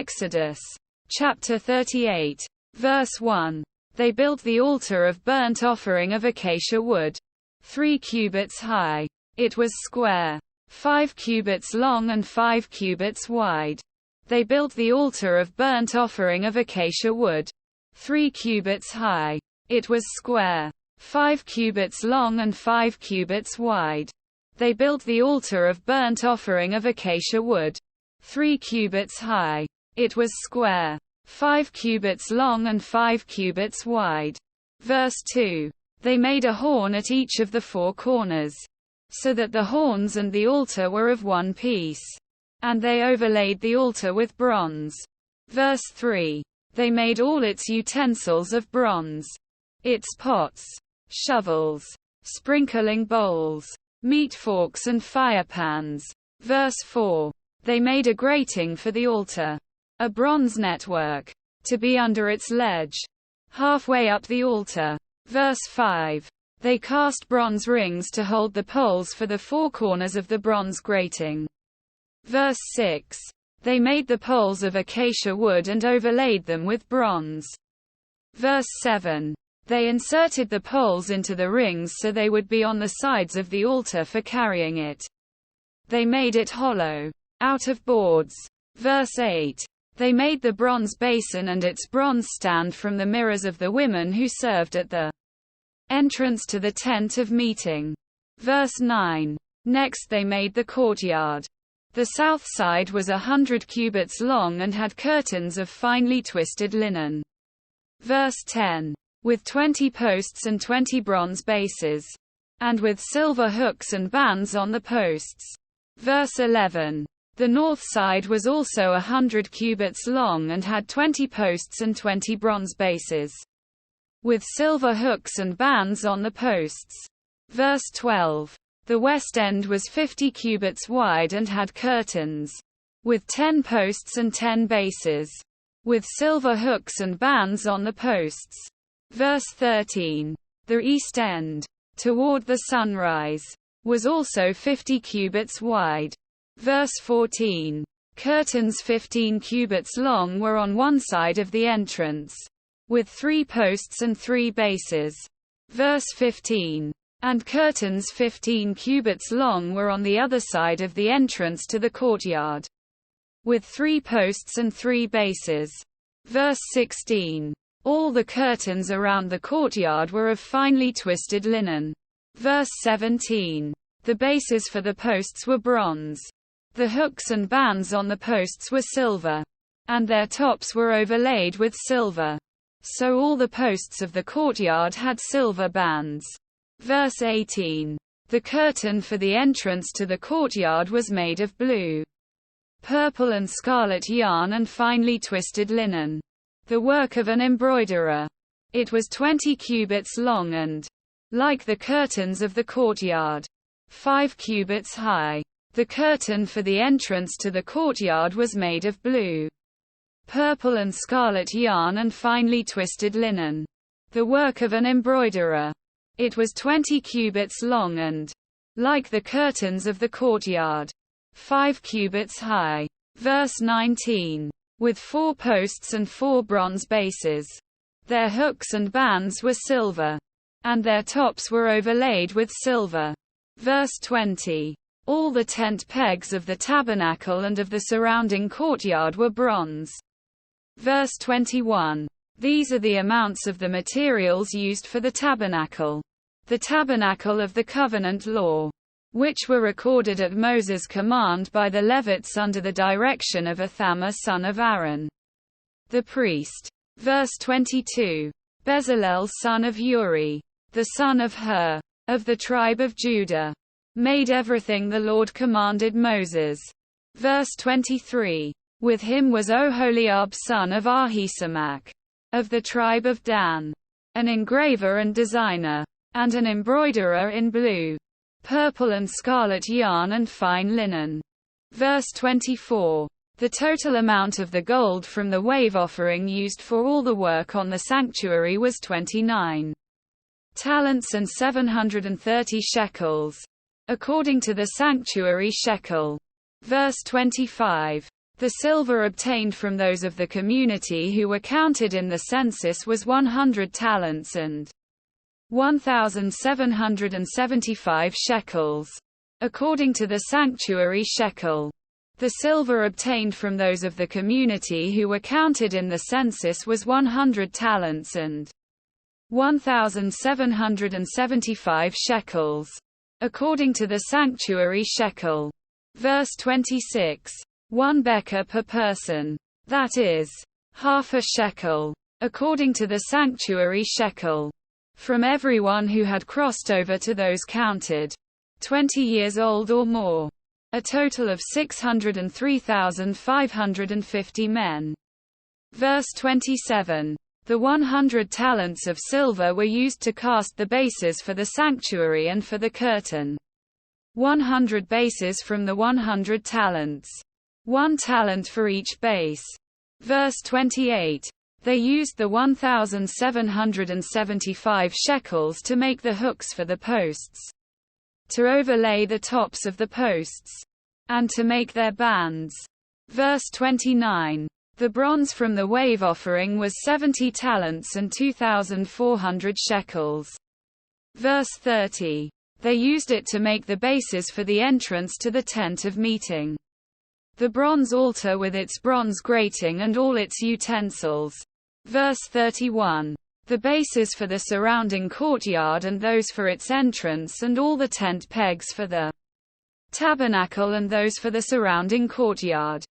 Exodus chapter 38, verse 1. They built the altar of burnt offering of acacia wood, 3 cubits high. It was square, 5 cubits long and 5 cubits wide. They built the altar of burnt offering of acacia wood, 3 cubits high. It was square, 5 cubits long and 5 cubits wide. They built the altar of burnt offering of acacia wood, 3 cubits high. It was square, 5 cubits long and 5 cubits wide. Verse 2. They made a horn at each of the 4 corners, so that the horns and the altar were of one piece. And they overlaid the altar with bronze. Verse 3. They made all its utensils of bronze, its pots, shovels, sprinkling bowls, meat forks and fire pans. Verse 4. They made a grating for the altar, a bronze network, to be under its ledge, halfway up the altar. Verse 5. They cast bronze rings to hold the poles for the 4 corners of the bronze grating. Verse 6. They made the poles of acacia wood and overlaid them with bronze. Verse 7. They inserted the poles into the rings so they would be on the sides of the altar for carrying it. They made it hollow, out of boards. Verse 8. They made the bronze basin and its bronze stand from the mirrors of the women who served at the entrance to the tent of meeting. Verse 9. Next they made the courtyard. The south side was 100 cubits long and had curtains of finely twisted linen. Verse 10. With 20 posts and 20 bronze bases, and with silver hooks and bands on the posts. Verse 11. The north side was also 100 cubits long and had 20 posts and 20 bronze bases, with silver hooks and bands on the posts. Verse 12. The west end was 50 cubits wide and had curtains, with 10 posts and 10 bases, with silver hooks and bands on the posts. Verse 13. The east end, toward the sunrise, was also 50 cubits wide. Verse 14. Curtains 15 cubits long were on one side of the entrance, with 3 posts and 3 bases. Verse 15. And curtains 15 cubits long were on the other side of the entrance to the courtyard, with 3 posts and 3 bases. Verse 16. All the curtains around the courtyard were of finely twisted linen. Verse 17. The bases for the posts were bronze. The hooks and bands on the posts were silver, and their tops were overlaid with silver. So all the posts of the courtyard had silver bands. Verse 18. The curtain for the entrance to the courtyard was made of blue, purple and scarlet yarn and finely twisted linen, the work of an embroiderer. It was 20 cubits long and, like the curtains of the courtyard, 5 cubits high. The curtain for the entrance to the courtyard was made of blue, purple and scarlet yarn and finely twisted linen, the work of an embroiderer. It was 20 cubits long and, like the curtains of the courtyard, 5 cubits high. Verse 19. With 4 posts and 4 bronze bases. Their hooks and bands were silver, and their tops were overlaid with silver. Verse 20. All the tent pegs of the tabernacle and of the surrounding courtyard were bronze. Verse 21. These are the amounts of the materials used for the tabernacle of the covenant law, which were recorded at Moses' command by the Levites under the direction of Ithamar son of Aaron, the priest. Verse 22. Bezalel son of Uri, the son of Hur, of the tribe of Judah, made everything the Lord commanded Moses. Verse 23. With him was Oholiab son of Ahisamach, of the tribe of Dan, an engraver and designer, and an embroiderer in blue, purple and scarlet yarn and fine linen. Verse 24. The total amount of the gold from the wave offering used for all the work on the sanctuary was 29 talents and 730 shekels, according to the sanctuary shekel. Verse 25. The silver obtained from those of the community who were counted in the census was 100 talents and 1,775 shekels, according to the sanctuary shekel. The silver obtained from those of the community who were counted in the census was 100 talents and 1,775 shekels, according to the sanctuary shekel. Verse 26. 1 beker per person. That is, half a shekel, according to the sanctuary shekel. From everyone who had crossed over to those counted 20 years old or more. A total of 603,550 men. Verse 27. The 100 talents of silver were used to cast the bases for the sanctuary and for the curtain. 100 bases from the 100 talents. 1 talent for each base. Verse 28. They used the 1,775 shekels to make the hooks for the posts, to overlay the tops of the posts, and to make their bands. Verse 29. The bronze from the wave offering was 70 talents and 2,400 shekels. Verse 30. They used it to make the bases for the entrance to the tent of meeting. The bronze altar with its bronze grating and all its utensils. Verse 31. The bases for the surrounding courtyard and those for its entrance and all the tent pegs for the tabernacle and those for the surrounding courtyard.